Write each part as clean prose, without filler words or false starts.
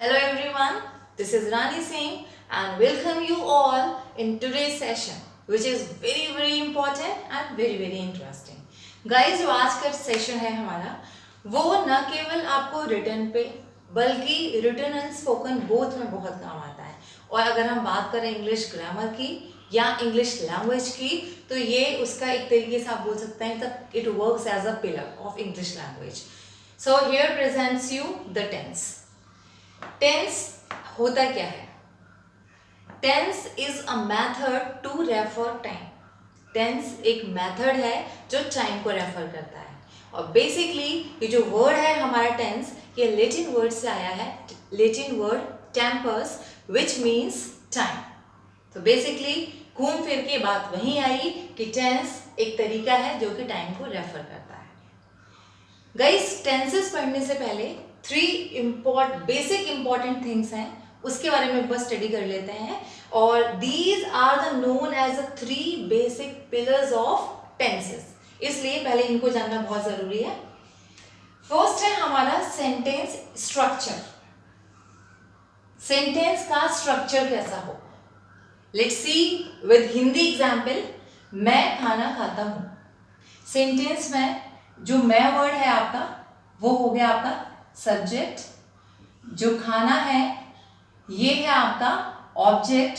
Hello everyone, this is Rani Singh and welcome you all in today's session which is very important and very interesting. Guys, जो आज का session है हमारा वो न केवल आपको रिटन पे बल्कि रिटन एंड स्पोकन बोथ में बहुत काम आता है। और अगर हम बात करें इंग्लिश ग्रामर की या इंग्लिश लैंग्वेज की तो ये उसका एक तरीके से आप बोल सकते हैं तब it works as a pillar of English language. So here presents you the tense. Tense होता क्या है? Tense is a method to refer time. Tense एक मेथड है जो टाइम को रेफर करता है और बेसिकली ये जो वर्ड है हमारा टेंस ये लैटिन वर्ड से आया है, Latin word tempers which means time. तो बेसिकली घूम फिर के बात वहीं आई कि टेंस एक तरीका है जो कि टाइम को रेफर करता है। गाइस, टेंसेस पढ़ने से पहले बेसिक इंपॉर्टेंट थिंग्स हैं उसके बारे में बस स्टडी कर लेते हैं और these are the known as the 3 basic pillars of tenses, इसलिए पहले इनको जानना बहुत जरूरी है। फर्स्ट है हमारा सेंटेंस स्ट्रक्चर। सेंटेंस का स्ट्रक्चर कैसा हो, let's see with Hindi example. मैं खाना खाता हूं। सेंटेंस में जो मैं वर्ड है आपका वो हो गया आपका सब्जेक्ट, जो खाना है ये है आपका ऑब्जेक्ट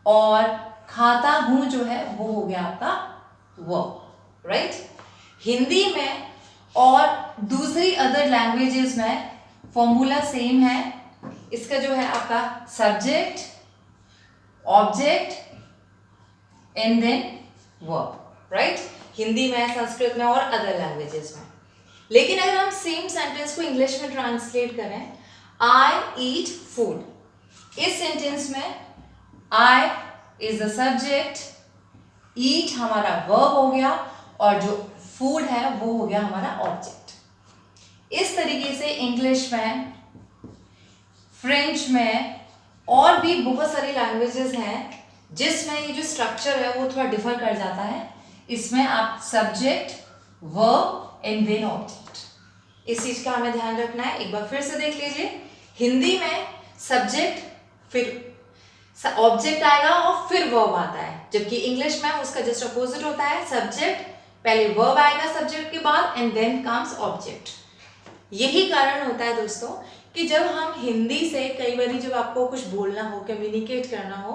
और खाता हूं जो है वो हो गया आपका वर्ब, राइट। हिंदी में और दूसरी अदर लैंग्वेजेस में फॉर्मूला सेम है। इसका जो है आपका subject, object and then verb, right. Hindi में, संस्कृत में और अदर लैंग्वेजेस में। लेकिन अगर हम सेम सेंटेंस को इंग्लिश में ट्रांसलेट करें, आई ईट फूड, इस सेंटेंस में आई इज द सब्जेक्ट, ईट हमारा वर्ब हो गया और जो फूड है वो हो गया हमारा ऑब्जेक्ट। इस तरीके से इंग्लिश में, फ्रेंच में और भी बहुत सारी लैंग्वेजेस हैं जिसमें ये जो स्ट्रक्चर है वो थोड़ा डिफर कर जाता है। इसमें आप subject, verb and then object, इस चीज का हमें ध्यान रखना है। एक बार फिर से देख लीजिए, हिंदी में सब्जेक्ट फिर ऑब्जेक्ट आएगा और फिर वर्ब आता है, जबकि इंग्लिश में उसका जस्ट अपोजिट होता है। सब्जेक्ट पहले वर्ब आएगा सब्जेक्ट के बाद एंड देन कम्स ऑब्जेक्ट। यही कारण होता है दोस्तों कि जब हम हिंदी से कई बार जब आपको कुछ बोलना हो, कम्युनिकेट करना हो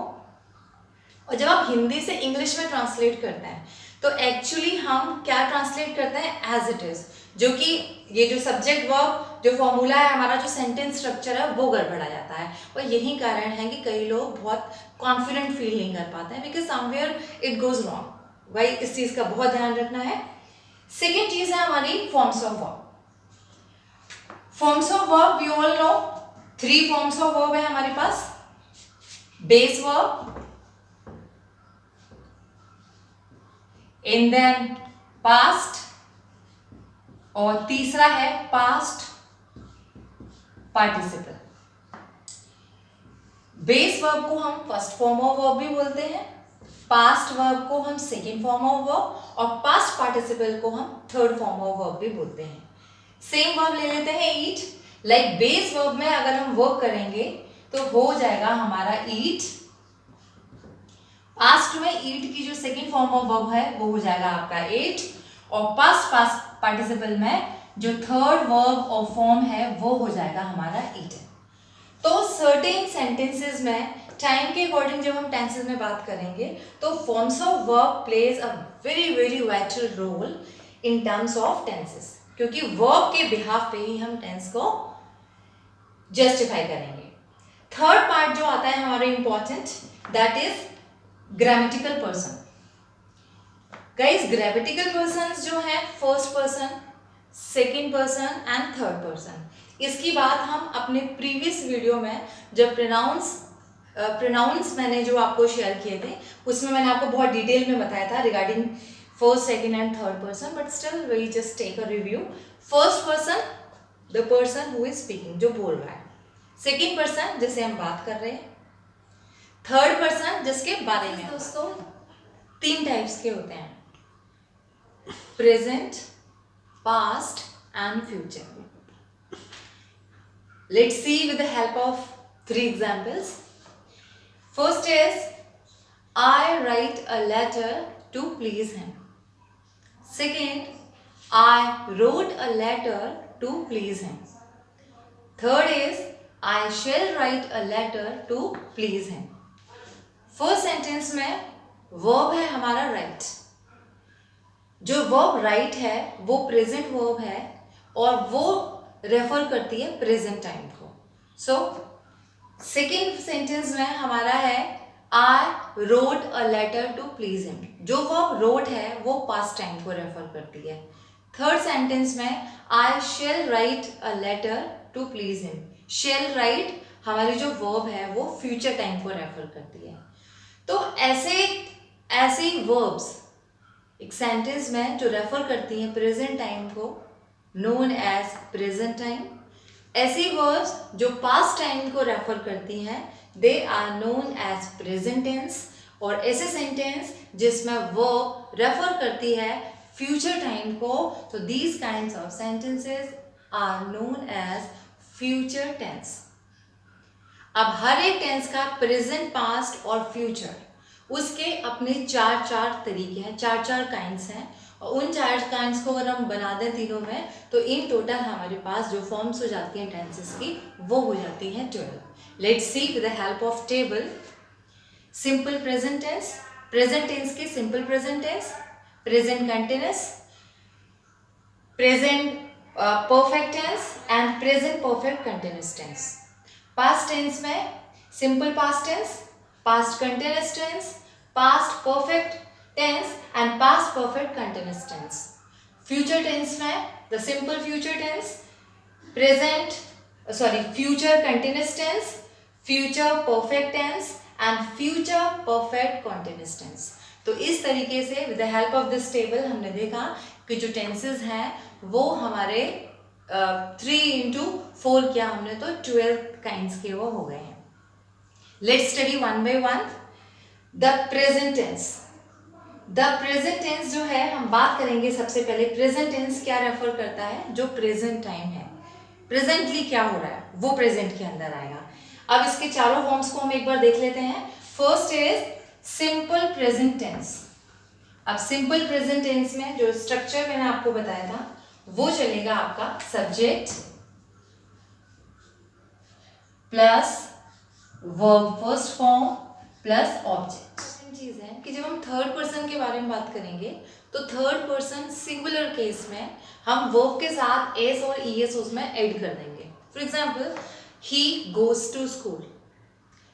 और जब आप हिंदी से इंग्लिश में ट्रांसलेट करते हैं तो एक्चुअली हम क्या ट्रांसलेट करते हैं एज इट इज, जो कि ये जो सब्जेक्ट वर्ब जो फॉर्मूला है हमारा, जो सेंटेंस स्ट्रक्चर है वो गड़बड़ा जाता है। और यही कारण है कि कई लोग बहुत कॉन्फिडेंट फील नहीं कर पाते हैं because somewhere it goes wrong. भाई इस चीज का बहुत ध्यान रखना है। सेकेंड चीज है हमारी forms of verb. Forms of verb we all know 3 forms of verb है हमारे पास। Base verb and then past और तीसरा है पास्ट पार्टिसिपल। बेस वर्ब को हम फर्स्ट फॉर्म ऑफ वर्ब भी बोलते हैं, पास्ट वर्ब को हम सेकेंड फॉर्म ऑफ वर्ब और पास्ट पार्टिसिपल को हम थर्ड फॉर्म ऑफ वर्ब भी बोलते हैं। सेम वर्ब ले लेते हैं ईट। लाइक बेस वर्ब में अगर हम वर्क करेंगे तो हो जाएगा हमारा ईट। पास्ट में ईट की जो सेकेंड फॉर्म ऑफ वर्ब है वो हो जाएगा आपका एट और पास्ट पार्टिसिपल में जो थर्ड वर्ब और फॉर्म है वो हो जाएगा हमारा ईटन। तो सर्टेन सेंटेंसेस में टाइम के अकॉर्डिंग जब हम टेंसेस में बात करेंगे तो forms of verb plays a very vital role in terms of tenses, क्योंकि वर्ब के बिहाफ पे ही हम टेंस को जस्टिफाई करेंगे। थर्ड पार्ट जो आता है हमारा important, that is grammatical person. Guys, grammatical persons जो है first person, second person and third person, इसकी बात हम अपने प्रीवियस वीडियो में जब प्रोनाउंस मैंने जो आपको शेयर किए थे उसमें मैंने आपको बहुत डिटेल में बताया था regarding first, second and third person, but still we just take a review. First person the person who is speaking, जो बोल रहा है। सेकेंड पर्सन जिसे हम बात कर रहे हैं। थर्ड पर्सन जिसके बारे में। दोस्तों 3 टाइप्स के होते हैं, present, past and future. Let's see with the help of 3 examples. First is, I write a letter to please him. Second, I wrote a letter to please him. Third is, I shall write a letter to please him. First sentence में verb है हमारा right. जो verb right है वो present verb है और वो refer करती है प्रेजेंट टाइम को. सो सेकेंड सेंटेंस में हमारा है I wrote a letter to please him. जो वर्ब रोट है वो पास्ट टाइम को रेफर करती है. थर्ड सेंटेंस में I shall write a letter to please him. Shall write हमारी जो वर्ब है वो फ्यूचर टाइम को रेफर करती है. तो ऐसे वर्ब्स एक सेंटेंस में जो रेफर करती हैं प्रेजेंट टाइम को नोन एज प्रेजेंट टाइम. ऐसी वर्ब्स जो पास्ट टाइम को रेफर करती हैं they are known as present tense. और ऐसे सेंटेंस जिसमें वर्ब रेफर करती है फ्यूचर टाइम को, तो these kinds of sentences are known as future tense. अब हर एक टेंस का प्रेजेंट, पास्ट और फ्यूचर उसके अपने चार तरीके हैं, चार काइंड्स हैं. और उन 4 काइंड्स को अगर हम बना दें तीनों में तो इन टोटल हमारे पास जो फॉर्म्स हो जाती हैं टेंसेस की वो हो जाती हैं 12. Let's see with the help of table. Simple present tense, present tense के simple present tense, present continuous, present perfect tense and present perfect continuous tense. Past tense में simple past tense, past continuous tense, past perfect tense and past perfect continuous tense. Future tense में the simple future tense, future continuous tense, future perfect tense and future perfect continuous tense. तो इस तरीके से with the help of this table हमने देखा कि जो tenses हैं वो हमारे 3 into 4 किया हमने तो 12 काइंड्स के वो हो गए हैं. Let's study one by one. The present tense. The present tense जो है हम बात करेंगे सबसे पहले. प्रेजेंट टेंस क्या रेफर करता है? जो प्रेजेंट टाइम है, प्रेजेंटली क्या हो रहा है वो प्रेजेंट के अंदर आएगा. अब इसके चारों फॉर्म्स को हम एक बार देख लेते हैं. First is simple present tense. अब सिंपल प्रेजेंट टेंस में जो स्ट्रक्चर मैंने आपको बताया था वो चलेगा आपका subject plus verb first form plus object. चीज है कि जब हम थर्ड पर्सन के बारे में बात करेंगे तो थर्ड पर्सन सिंगुलर केस में हम वर्ब के साथ एस और ईएस उसमें ऐड कर देंगे. For example, he goes to school,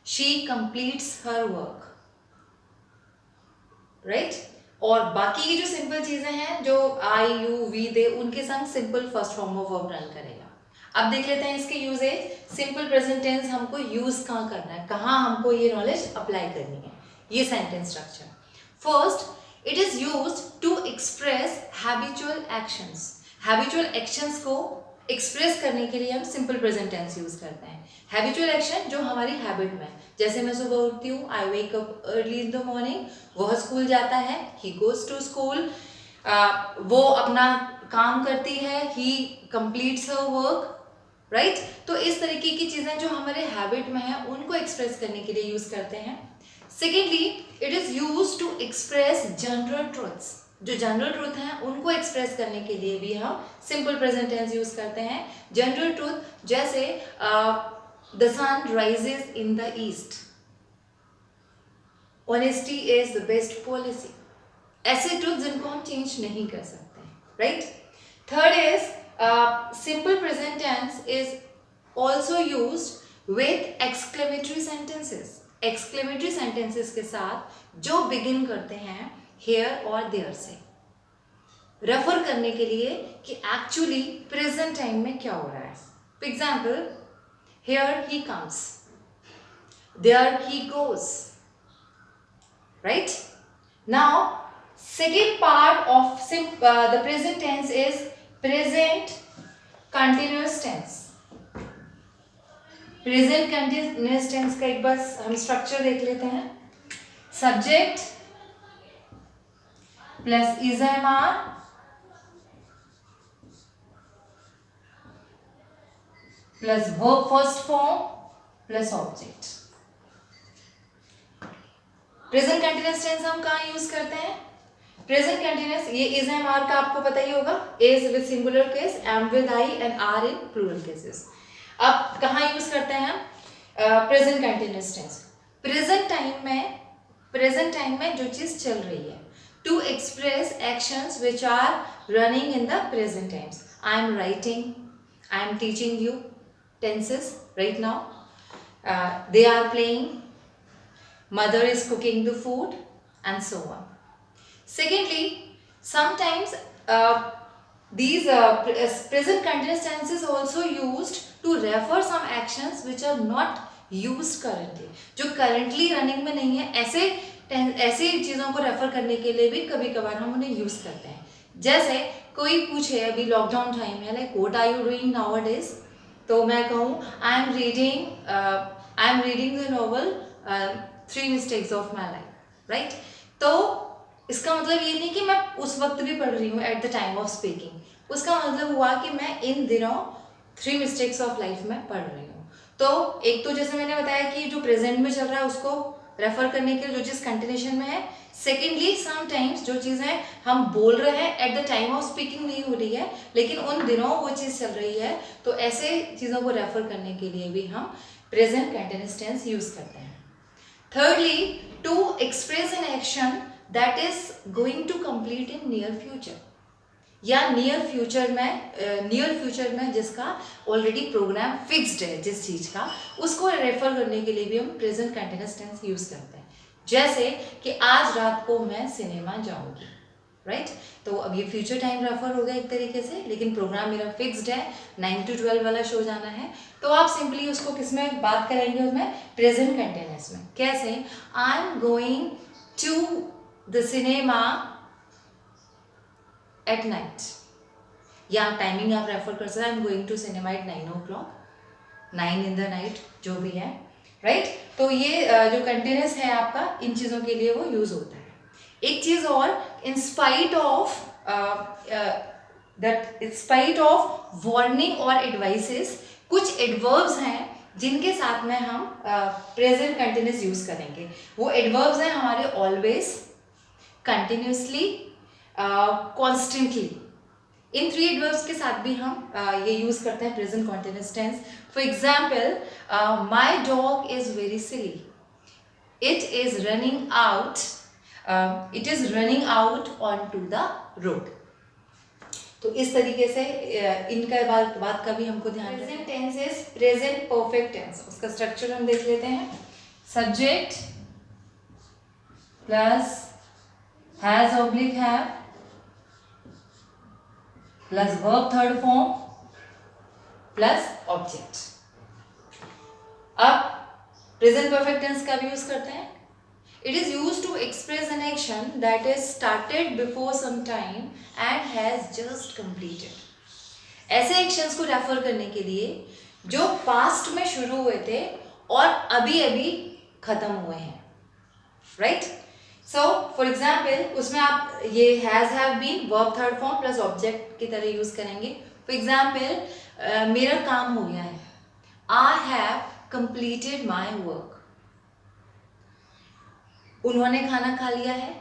she completes her work, right. और बाकी की जो सिंपल चीजें हैं जो आई यू वी दे उनके संग simple first form of verb run करेगा. अब देख लेते हैं इसके यूजेज. सिंपल प्रेजेंट टेंस हमको यूज कहाँ करना है, कहाँ हमको ये नॉलेज अप्लाई करनी है. ये sentence structure. First, it is used to express habitual actions. Habitual actions को एक्सप्रेस करने के लिए हम सिंपल प्रेजेंट टेंस यूज करते हैं. हैबिचुअल एक्शन जो हमारी हैबिट में, जैसे मैं सुबह उठती हूँ, I wake up early in the morning, वह स्कूल जाता है, ही गोज टू स्कूल, वो अपना काम करती है, ही कंप्लीट्स हर वर्क, राइट. तो इस तरीके की चीजें जो हमारे हैबिट में है उनको एक्सप्रेस करने के लिए यूज करते हैं. Secondly, it is use to express general truths. जो जनरल ट्रूथ हैं उनको एक्सप्रेस करने के लिए भी हम सिंपल प्रेजेंट टेंस यूज करते हैं. जनरल ट्रूथ जैसे the sun rises in the east, honesty is the best policy. ऐसे ट्रूथ जिनको हम चेंज नहीं कर सकते, right. Third is simple present tense is also used with exclamatory sentences. Exclamatory sentences के साथ जो बिगिन करते हैं हेयर और देयर से, रेफर करने के लिए कि एक्चुअली प्रेजेंट टाइम में क्या हो रहा है. For example, here he comes, there he goes, right. Now second part of the present tense is present continuous tense. Present continuous tense का एक बार हम स्ट्रक्चर देख लेते हैं. Subject plus is am are plus verb first form plus object. Present continuous tense हम कहाँ use करते हैं? प्रेजेंट कंटिन्यूअस, ये इज एम आर का आपको पता ही होगा, is with singular case, am with I and are in plural cases. अब कहाँ यूज करते हैं हम present continuous tense? Present time में जो चीज चल रही है, to express actions which are running in the present times. I am writing, I am teaching you, tenses right now, they are playing, mother is cooking the food, and so on. Secondly, sometimes these present continuous tenses also used to refer some actions which are not used currently, जो currently running में नहीं है, ऐसे चीज़ों को refer करने के लिए भी कभी कभार हम उन्हें यूज करते हैं। जैसे कोई पूछे अभी लॉकडाउन टाइम है, like what are you doing nowadays, तो मैं कहूँ I am reading the novel 3 Mistakes of My Life, right? तो इसका मतलब ये नहीं कि मैं उस वक्त भी पढ़ रही हूँ eight the time of speaking, उसका मतलब हुआ कि मैं इन दिनों 3 Mistakes of Life में पढ़ रही हूँ। तो एक तो जैसे मैंने बताया कि जो प्रेजेंट में चल रहा है उसको रेफर करने के लिए जो चीज़ कंटिन्यूशन में है। सेकेंडली, समटाइम्स जो चीज़ें हम बोल रहे हैं at the time of speaking नहीं हो रही है, लेकिन उन दिनों वो चीज़ चल रही है, तो ऐसे चीज़ों को रेफर करने के लिए भी हम प्रेजेंट कंटिन्यूअस टेंस यूज करते हैं। Thirdly, to express an action that is going to complete in near future, या नियर फ्यूचर में जिसका ऑलरेडी प्रोग्राम फिक्स्ड है, जिस चीज़ का, उसको रेफर करने के लिए भी हम प्रेजेंट कंटिन्यूअस टेंस यूज करते हैं। जैसे कि आज रात को मैं सिनेमा जाऊंगी, राइट? तो अब ये फ्यूचर टाइम रेफर होगा एक तरीके से, लेकिन प्रोग्राम मेरा फिक्स्ड है, 9 to 12 वाला शो जाना है, तो आप सिंपली उसको किस में बात करेंगे? उसमें प्रेजेंट कंटिन्यूअस में। कैसे? I am going to the cinema at night, या टाइमिंग आप रेफर कर सकते हैं, I am going to cinema at 9 o'clock, 9 in the night, जो भी है, राइट? तो ये जो कंटिन्यूअस है आपका, इन चीज़ों के लिए वो यूज होता है। एक चीज और, इन स्पाइट ऑफ वार्निंग और एडवाइसेस, कुछ एडवर्ब्स हैं जिनके साथ में हम प्रेजेंट कंटिन्यूअस यूज करेंगे। वो एडवर्ब्स हैं हमारे ऑलवेज, कंटिन्यूसली, कॉन्स्टेंटली। इन 3 एडवर्ब्स के साथ भी हम ये यूज करते हैं present continuous tense. For example, my dog is very silly, it is running out on to the road. तो इस तरीके से इनका बात का भी हमको ध्यान। Present tense is present perfect tense. उसका स्ट्रक्चर हम देख लेते हैं। Subject plus has oblique have plus verb third form plus object. अब प्रेजेंट परफेक्ट टेंस का भी यूज करते हैं। It is used to express an action that is started before some time and has just completed. ऐसे actions को refer करने के लिए जो पास्ट में शुरू हुए थे और अभी अभी खत्म हुए हैं, राइट? सो फॉर एग्जाम्पल, उसमें आप ये has have been verb third form plus object की तरह यूज करेंगे। फॉर एग्जाम्पल, मेरा काम हो गया है, I have completed my work. उन्होंने खाना खा लिया है,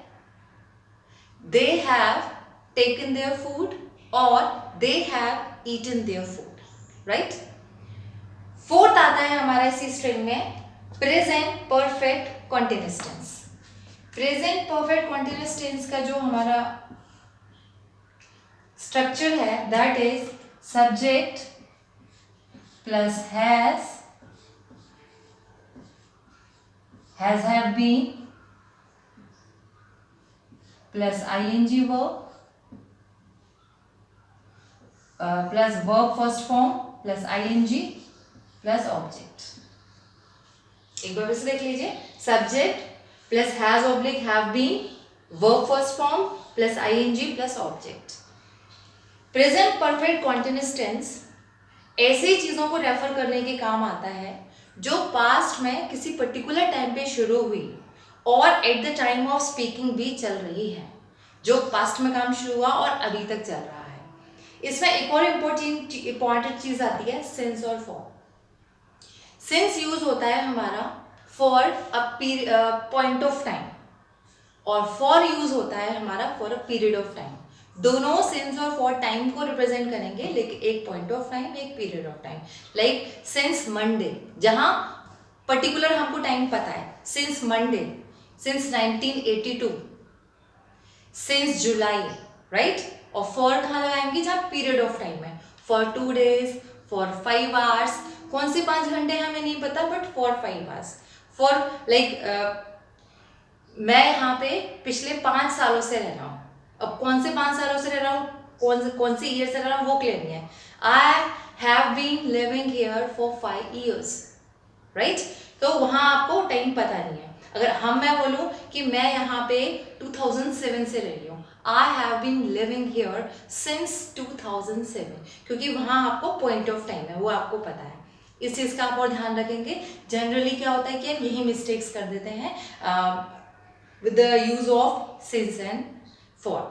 they have taken their food और they have eaten their food, right? Fourth आता है हमारा इसी स्ट्रिंग में present perfect continuous tense. Present perfect continuous tense का जो हमारा स्ट्रक्चर है, that is subject plus has have been plus ing verb plus verb first form plus ing plus object. एक बार फिर से देख लीजिए, subject plus has oblique have been, verb first form plus ing plus object. Present perfect continuous tense ऐसी चीजों को refer करने के काम आता है जो पास्ट में किसी पर्टिकुलर टाइम पे शुरू हुई और eight the time of speaking भी चल रही है, जो पास्ट में काम शुरू हुआ और अभी तक चल रहा है। इसमें एक और इम्पोर्टेंट चीज आती है, सेंस और फॉर्म। सिंस यूज होता है हमारा for a point of time और फॉर यूज होता है हमारा for a period of time. दोनों सिंस और फॉर टाइम को रिप्रेजेंट करेंगे, लेकिन एक पॉइंट ऑफ टाइम एक period of time. Like since Monday, जहां पर्टिकुलर हमको टाइम पता है, सिंस मंडे, सिंस 1982, सिंस जुलाई, राइट। और फॉर कहाँ लगाएंगे जहाँ पीरियड ऑफ टाइम है, फॉर 2 days, फॉर 5 hours। कौन से 5 घंटे हमें नहीं पता, but for 5 hours। For like मैं यहाँ पे पिछले 5 सालों से रह रहा हूँ। अब कौन से 5 सालों से रह रहा हूँ, कौन से ईयर से रह रहा हूँ, वो क्लियर नहीं है। I have been living here for 5 years, right. तो वहाँ आपको टाइम पता नहीं है। अगर मैं बोलूँ कि मैं यहाँ पे 2007 से रह रही हूँ, I have been living here since 2007, क्योंकि वहाँ आपको पॉइंट ऑफ टाइम है, वो आपको पता है। इस चीज़ का आप और ध्यान रखेंगे। जनरली क्या होता है कि हम यही मिस्टेक्स कर देते हैं with the use of since and for।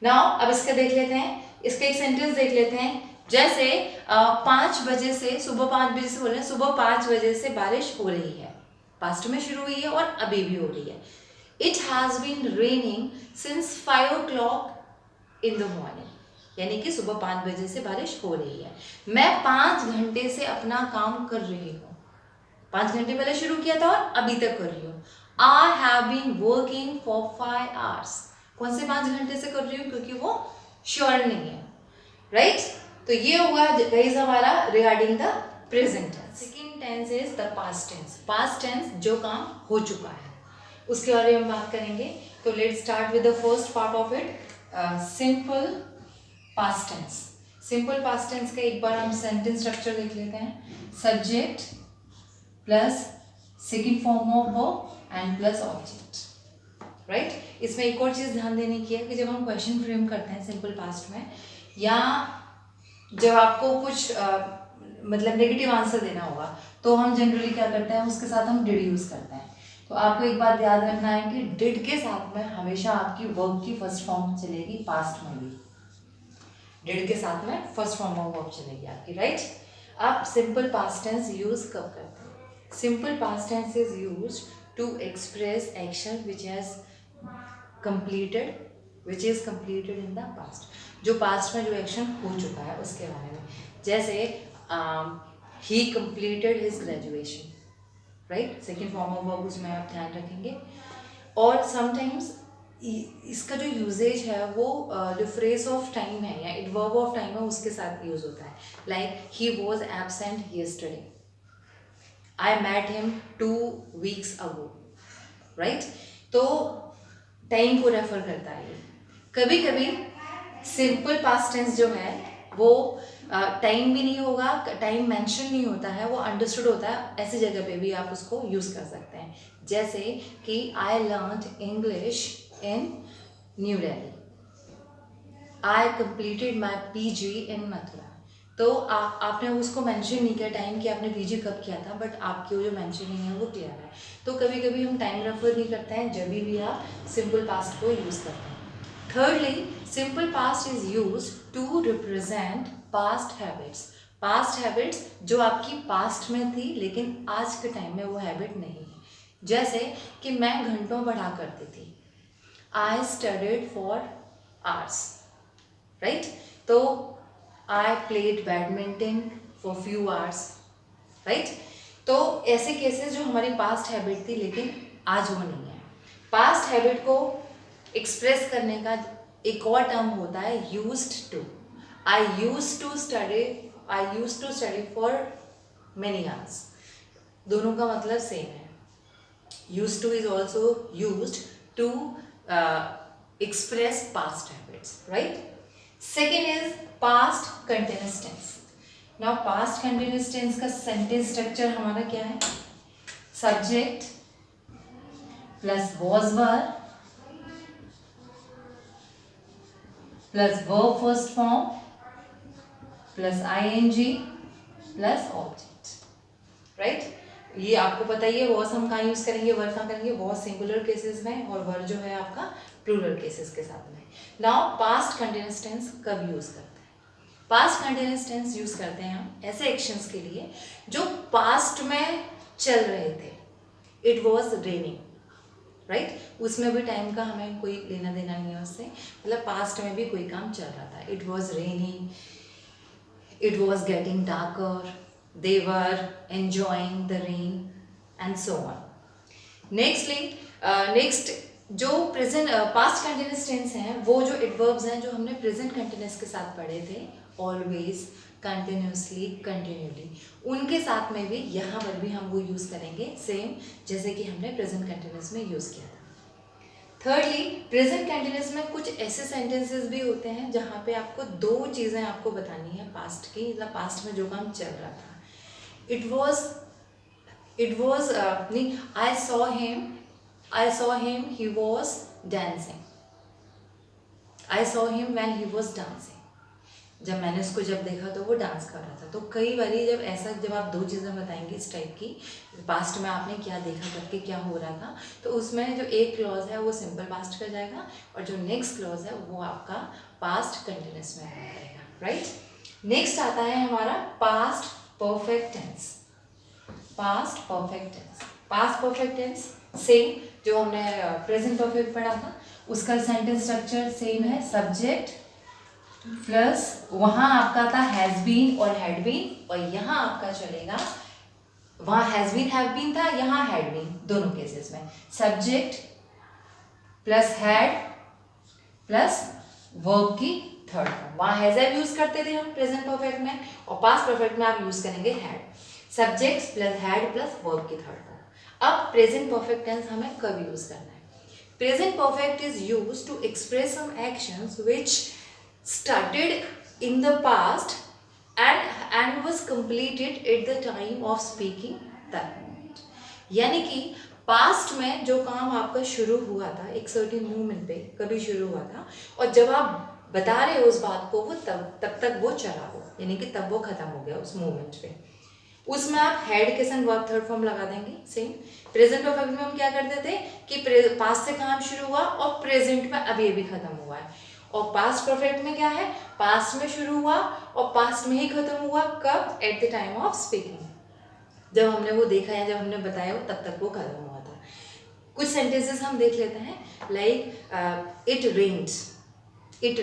Now अब इसका देख लेते हैं, इसका एक सेंटेंस देख लेते हैं। जैसे 5 बजे से, सुबह 5 बजे से बोल रहे हैं, सुबह 5 बजे से बारिश हो रही है, पास्ट में शुरू हुई है और अभी भी हो रही है। It has been raining since 5 o'clock in the morning, यानी कि सुबह 5 बजे से बारिश हो रही है। मैं 5 घंटे से अपना काम कर रही हूँ, 5 घंटे पहले शुरू किया था और अभी तक कर रही हूँ। I have been working for 5 hours। कौन से 5 घंटे से कर रही हूँ, क्योंकि वो श्योर नहीं है, राइट। तो ये हुआ गाइस हमारा regarding the present tense. Second tense is the past tense. Past tense जो काम हो चुका है उसके बारे में हम बात करेंगे। तो let's start with the first part of it, simple past tense. Simple past tense का एक बार हम सेंटेंस स्ट्रक्चर देख लेते हैं। Subject plus second form of verb and plus object, right. इसमें एक और चीज़ ध्यान देने की है कि जब हम क्वेश्चन फ्रेम करते हैं सिंपल पास्ट में, या जब आपको कुछ मतलब नेगेटिव आंसर देना होगा, तो हम जनरली क्या करते हैं, उसके साथ हम डिड यूज़ करते हैं। तो आपको एक बात याद रखना है कि डिड के साथ में हमेशा आपकी वर्ब की फर्स्ट फॉर्म चलेगी, पास्ट में भी डिड के साथ में फर्स्ट फॉर्म ऑफ वर्ब चलेगी आपकी, राइट। आप सिंपल पास्ट टेंस यूज़ कब करते हैं? Simple past tense is used to express action which is completed in the past। जो past में जो action हो चुका है उसके बारे में। जैसे he completed his graduation, right। second form of verb उसमें आप ध्यान रखेंगे। और sometimes इसका जो यूजेज है वो जो फ्रेज ऑफ टाइम है या एडवर्ब ऑफ टाइम है उसके साथ यूज होता है। Like he was absent yesterday, I met him 2 weeks ago, right। तो टाइम को रेफर करता है। कभी कभी सिंपल पास्ट टेंस जो है वो टाइम भी नहीं होगा, टाइम मेंशन नहीं होता है, वो अंडरस्टूड होता है। ऐसी जगह पे भी आप उसको यूज़ कर सकते हैं। जैसे कि I learned English in New Delhi, I completed my PG in Mathura. तो आपने उसको मेंशन नहीं किया टाइम कि आपने पीजी कब किया था, बट आपकी वो जो मेंशनिंग है वो क्लियर है। तो कभी कभी हम टाइम रेफर नहीं करते हैं जब भी आप सिंपल पास्ट को यूज़ करते हैं। Thirdly, simple past is use to represent past habits. Past habits जो आपकी पास्ट में थी लेकिन आज के टाइम में वो हैबिट नहीं है। जैसे कि मैं घंटों पढ़ा करती थी, I studied for hours, right. तो I played badminton for few hours, right। तो ऐसे केसेस जो हमारी पास्ट हैबिट थी लेकिन आज वो नहीं है। पास्ट हैबिट को एक्सप्रेस करने का एक और टर्म होता है used to। I used to study for many hours। दोनों का मतलब सेम है। used to is also used to express past habits, right। Second is past continuous tense। Now past continuous tense का sentence structure हमारा क्या है? Subject plus was were plus verb first form plus ing plus object, right। ये आपको पता ही है। was हम कहाँ यूज करेंगे, were कहाँ करेंगे, was सिंगुलर केसेस में और were जो है आपका प्लूरल केसेस के साथ में। नाउ पास्ट कंटिन्यूअस टेंस कब यूज करते हैं? पास्ट कंटिन्यूअस टेंस यूज करते हैं हम ऐसे एक्शंस के लिए जो पास्ट में चल रहे थे. इट वॉज रेनिंग, राइट, उसमें भी टाइम का हमें कोई लेना देना नहीं है उससे, मतलब पास्ट में भी कोई काम चल रहा था. It was raining, it was getting darker, they were enjoying the rain and so on. Next जो प्रेजेंट पास्ट कंटिन्यूअस टेंस हैं वो जो एडवर्ब्स हैं जो हमने प्रेजेंट कंटिन्यूअस के साथ पढ़े थे, ऑलवेज, कंटिन्यूसली, कंटिन्यूली, उनके साथ में भी यहाँ पर भी हम वो यूज़ करेंगे सेम जैसे कि हमने प्रेजेंट कंटिन्यूअस में यूज़ किया था. थर्डली, प्रेजेंट कंटिन्यूअस में कुछ ऐसे सेंटेंसेस भी होते हैं जहाँ पे आपको दो चीज़ें आपको बतानी है पास्ट की, मतलब पास्ट में जो काम चल रहा था. It was I saw him, he was dancing. I saw him when he was dancing. जब मैंने उसको जब देखा तो वो डांस कर रहा था. तो कई बारी जब आप दो चीज़ें बताएंगे इस टाइप की, पास्ट में आपने क्या देखा करके क्या हो रहा था, तो उसमें जो एक क्लॉज है वो सिंपल पास्ट का जाएगा और जो नेक्स्ट क्लॉज है वो आपका पास्ट कंटिन्यूअस में रहेगा, राइट. नेक्स्ट आता है हमारा past perfect tense. Past perfect tense. Past perfect tense same जो हमने प्रेजेंट परफेक्ट पढ़ा था, उसका सेंटेंस स्ट्रक्चर सेम है. सब्जेक्ट प्लस वहाँ आपका था हैज़ बीन और हैड बीन, और यहाँ आपका चलेगा, वहाँ हैज़ बीन हैव बीन था, यहाँ हैड बीन. दोनों केसेस में subject plus had plus verb की थर्ड फॉर्म. वहाँ हैज़ हैव यूज करते थे हम प्रेजेंट परफेक्ट में, और पास्ट परफेक्ट में आप यूज करेंगे had. Subject plus had plus verb की थर्ड फॉर्म. अब प्रेजेंट परफेक्ट टेंस हमें कब यूज करना है? Present perfect is used to express some actions which started in the past and was completed at the time of speaking that moment. यानी कि past में जो काम आपका शुरू हुआ था एक सर्टेन मोमेंट पे कभी शुरू हुआ था, और जब आप बता रहे हो उस बात को वो तब तक वो चला हो, यानी कि तब वो खत्म हो गया उस मोमेंट पे. उसमें आप हैड के संग वर्ब थर्ड फॉर्म लगा देंगे. सेम प्रेजेंट परफेक्ट में हम क्या करते थे कि पास्ट से काम शुरू हुआ और प्रेजेंट में अभी अभी खत्म हुआ है. और पास्ट परफेक्ट में क्या है, पास्ट में शुरू हुआ और पास्ट में ही खत्म हुआ. कब? Eight the time of speaking, जब हमने वो देखा या जब हमने बताया वो तब तक वो खत्म हुआ था. कुछ सेंटेंसेस हम देख लेते हैं, like it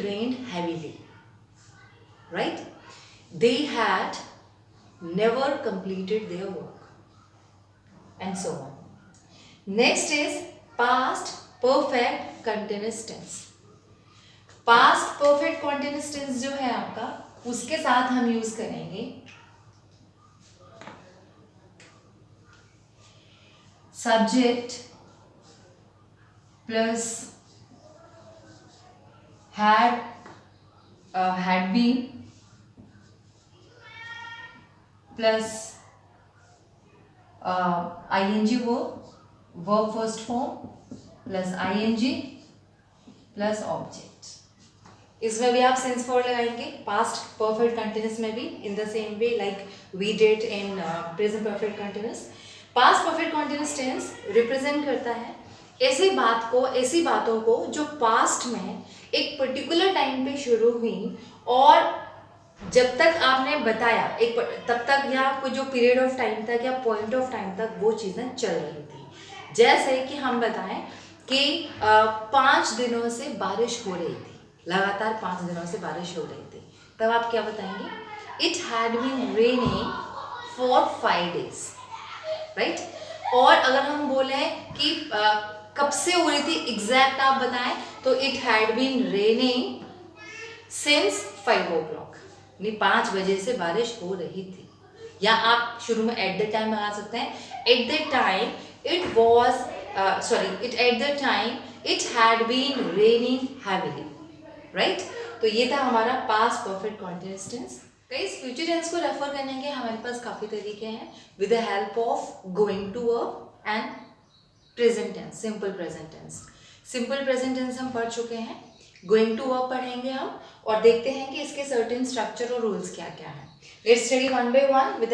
rained heavily, right. They had never completed their work and so on. Next is past perfect continuous tense. Past perfect continuous tense जो है आपका, उसके साथ हम यूज करेंगे subject plus had been plus ING verb first form plus ING plus object. इसमें भी आप सेंस फॉर लगाएंगे पास्ट परफेक्ट कंटिन्यूअस में भी in the same way like we did in present perfect continuous. Past perfect continuous tense represent करता है ऐसी बातों को जो पास्ट में एक पर्टिकुलर टाइम पे शुरू हुई और जब तक आपने बताया तब तक या कोई जो पीरियड ऑफ टाइम तक या पॉइंट ऑफ टाइम तक वो चीज़ें चल रही थी. जैसे कि हम बताएं कि 5 दिनों से बारिश हो रही थी, लगातार 5 दिनों से बारिश हो रही थी, तब आप क्या बताएंगे? It had been raining for 5 days, right. और अगर हम बोलें कि कब से हो रही थी एग्जैक्ट आप बताएं तो it had been raining since 5 o'clock, यानी 5 बजे से बारिश हो रही थी. या आप शुरू में एट द टाइम लगा सकते हैं. At the time it had been raining heavily, right. तो ये था हमारा past perfect continuous tense. Guys, future tense को रेफर करने के हमारे पास काफ़ी तरीके हैं with the help of going to verb and present tense, simple present tense. Simple present tense हम पढ़ चुके हैं, गोइंग टू वर्ब पढ़ेंगे हम और देखते हैं कि इसके सर्टेन स्ट्रक्चर और रूल्स क्या क्या हैं. Let's study one by one with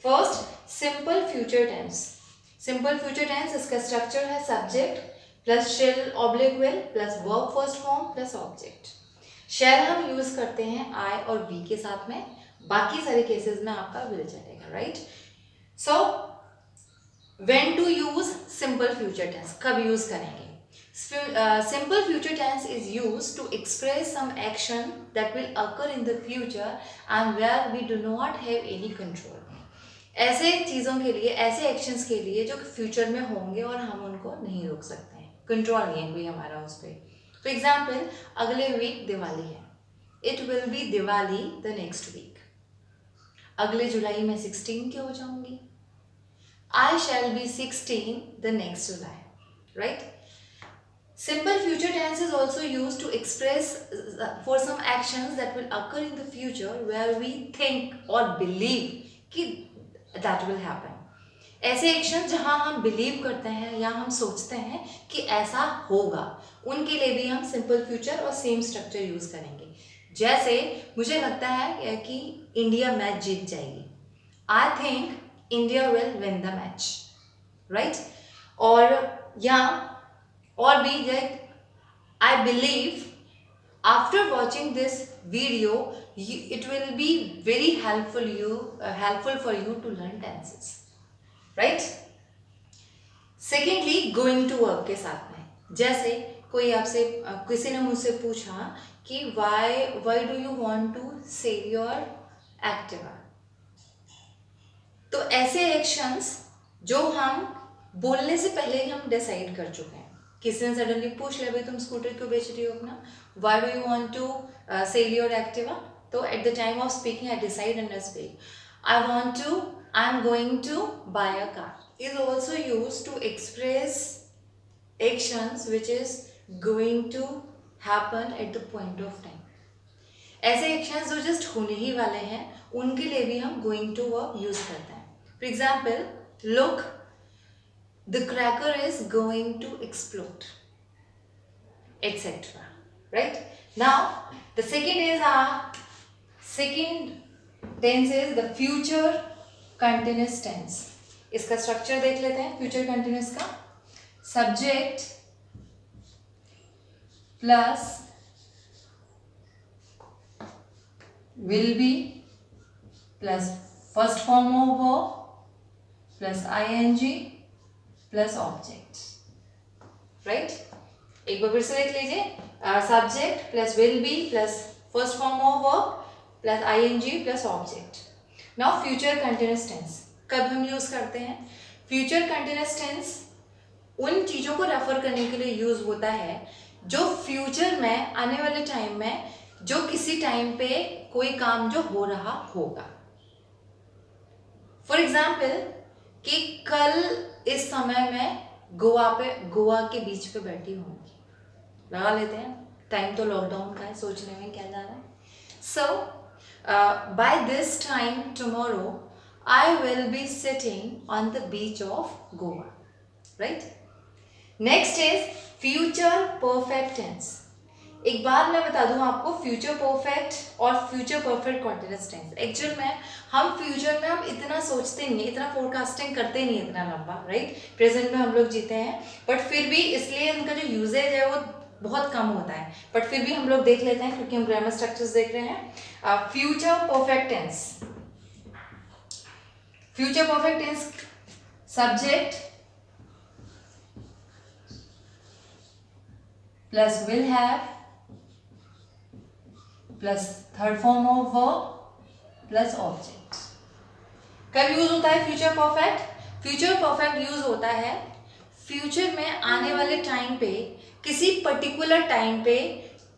first simple future tense. Simple future tense, इसका स्ट्रक्चर है subject plus shall oblique will plus verb first form plus object. Shall हम यूज करते हैं आई और वी के साथ में, बाकी सारे केसेस में आपका विल चलेगा, right. So when to use simple future tense, कब यूज करेंगे? Simple future tense is used to express some action that will occur in the future and where we do not have any control. ऐसे चीज़ों के लिए, ऐसे actions के लिए जो फ्यूचर में होंगे और हम उनको नहीं रोक सकते हैं, कंट्रोल नहीं है कोई हमारा उस पर। फॉर एग्जाम्पल, अगले वीक दिवाली है, it will be Diwali the next week. अगले जुलाई में 16 की हो जाऊंगी, I shall be 16 the next July, right. Simple future tense is also used to express for some actions that will occur in the future where we think or believe कि that will happen. ऐसे action जहाँ हम believe करते हैं या हम सोचते हैं कि ऐसा होगा, उनके लिए भी हम सिंपल फ्यूचर और सेम स्ट्रक्चर यूज करेंगे। जैसे मुझे लगता है कि इंडिया मैच जीत जाएगी, I think India will win the match, right. और भी like I believe after watching this video it will be very helpful for you to learn tenses, right? Secondly, going to work के साथ में, जैसे कोई आपसे किसी ने मुझसे पूछा कि why do you want to sell your Activa, तो ऐसे एक्शंस जो हम बोलने से पहले ही हम डिसाइड कर चुके हैं। किसी ने सडनली पूछ लिया, भाई तुम स्कूटर क्यों बेच रही हो अपना, why do you want to sell your Activa, तो at the time of speaking I decide and I speak I am going to buy a car is also use to express actions which is going to happen at the point of time. ऐसे actions जो just होने ही वाले हैं उनके लिए भी हम गोइंग टू वर्क यूज करते हैं। For example, look, the cracker is going to explode, etc. Right? Now the second tense is the future continuous tense. इसका स्ट्रक्चर देख लेते हैं फ्यूचर कंटिन्यूस का। Subject plus will be plus first form of verb plus ING plus object, right. एक बार फिर से देख लीजिए, subject plus will be plus first form of verb plus ING plus object. Now future continuous tense कब हम use करते हैं? फ्यूचर कंटिन्यूस टेंस उन चीजों को रेफर करने के लिए यूज होता है जो फ्यूचर में, आने वाले टाइम में, जो किसी टाइम पे कोई काम जो हो रहा होगा। फॉर एग्जाम्पल, कि कल इस समय मैं गोवा के बीच पे बैठी होंगी, लगा लेते हैं, टाइम तो लॉकडाउन का है, सोचने में क्या जा रहा है। So by this time tomorrow I will be sitting on the beach of Goa, right. Next is future perfect tense. एक बात मैं बता दूं आपको, फ्यूचर परफेक्ट और future perfect continuous tense, actual में हम फ्यूचर में हम इतना सोचते नहीं, इतना फोरकास्टिंग करते नहीं इतना लंबा, राइट। प्रेजेंट में हम लोग जीते हैं, बट फिर भी इसलिए उनका जो यूजेज है वो बहुत कम होता है, बट फिर भी हम लोग देख लेते हैं क्योंकि हम ग्रामर स्ट्रक्चर्स देख रहे हैं। Future perfect tense, future perfect tense subject plus will have plus third form of verb plus object. कब यूज होता है future perfect? Future perfect use होता है फ्यूचर में आने वाले टाइम पे, किसी पर्टिकुलर टाइम पे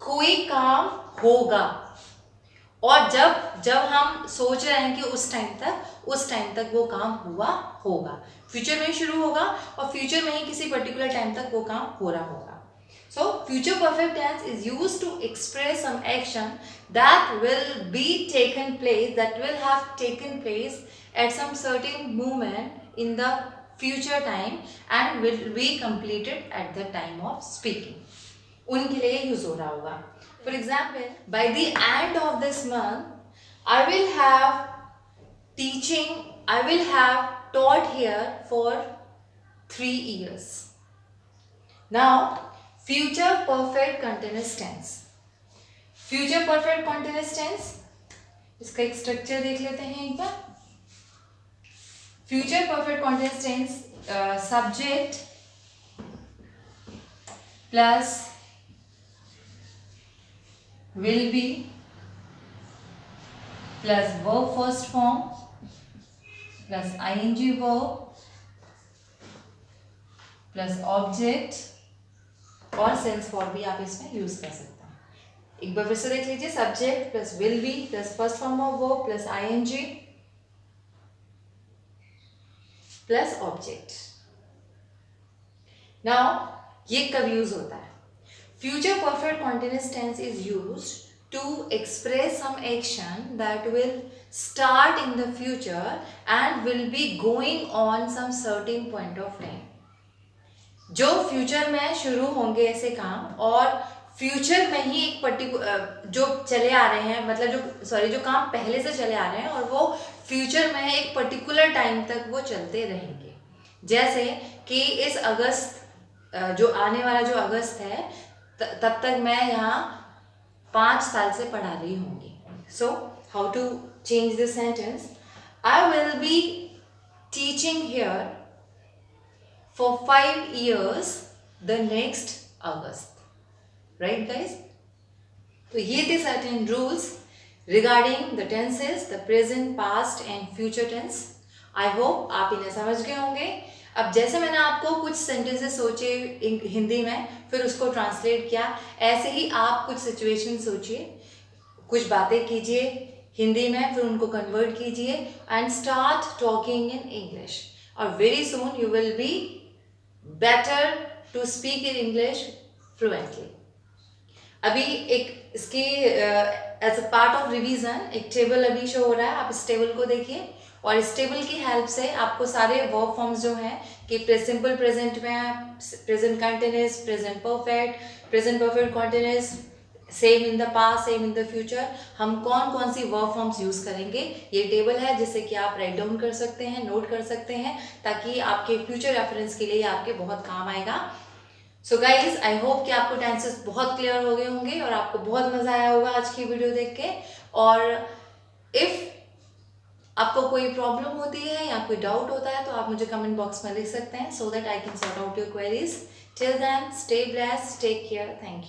कोई काम होगा, और जब हम सोच रहे हैं कि उस टाइम तक वो काम हुआ होगा, फ्यूचर में ही शुरू होगा और फ्यूचर में ही किसी पर्टिकुलर टाइम तक वो काम हो रहा होगा। So future perfect tense is used to express some action that will be taken place, that will have taken place at some certain moment in the future time and will be completed at the time of speaking. उनके लिए use हो रहा होगा। For example, by the end of this month, I will have taught here for 3 years. Now, future perfect continuous tense, future perfect continuous tense, इसका एक structure देख लेते हैं एक बार। Future perfect continuous tense, subject plus will be plus verb first form plus ing verb plus object और sense for भी आप इसमें यूज कर सकते हैं। एक बार फिर से देख लीजिए, subject plus will be plus first form of verb plus ing plus object. Now ये कब यूज होता है? Future perfect continuous tense is used to express some action that will start in the future and will be going on some certain point of time. जो future में शुरू होंगे ऐसे काम, और फ्यूचर में ही एक पर्टिकुलर जो चले आ रहे हैं, मतलब जो काम पहले से चले आ रहे हैं और वो फ्यूचर में एक पर्टिकुलर टाइम तक वो चलते रहेंगे। जैसे कि इस अगस्त, जो आने वाला जो अगस्त है, तब तक मैं यहाँ 5 साल से पढ़ा रही होंगी। So how to change this sentence? I will be teaching here for 5 years the next August. Right guys? तो ये थे certain rules regarding the tenses, the present, past and future tense. I hope आप इन्हें समझ गए होंगे। अब जैसे मैंने आपको कुछ सेंटेंसेस सोचे हिंदी में, फिर उसको ट्रांसलेट किया, ऐसे ही आप कुछ सिचुएशन सोचिए, कुछ बातें कीजिए हिंदी में, फिर उनको कन्वर्ट कीजिए and start talking in English, और very soon you will be better to speak in English fluently. अभी एक इसकी as a part of revision एक टेबल अभी शो हो रहा है, आप इस टेबल को देखिए, और इस टेबल की हेल्प से आपको सारे वर्ब फॉर्म्स जो हैं कि सिंपल प्रेजेंट में present continuous, present perfect continuous, same in the past, same in the future, हम कौन कौन सी वर्ब फॉर्म्स यूज करेंगे, ये टेबल है जिससे कि आप राइट डाउन कर सकते हैं, नोट कर सकते हैं, ताकि आपके फ्यूचर रेफरेंस के लिए आपके बहुत काम आएगा। सो गाइज, आई होप कि आपको टेंसेस बहुत क्लियर हो गए होंगे और आपको बहुत मजा आया होगा आज की वीडियो देख के। और इफ आपको कोई प्रॉब्लम होती है या कोई डाउट होता है तो आप मुझे कमेंट बॉक्स में लिख सकते हैं, so that I can sort out your queries. Till then, stay blessed, take care, thank you.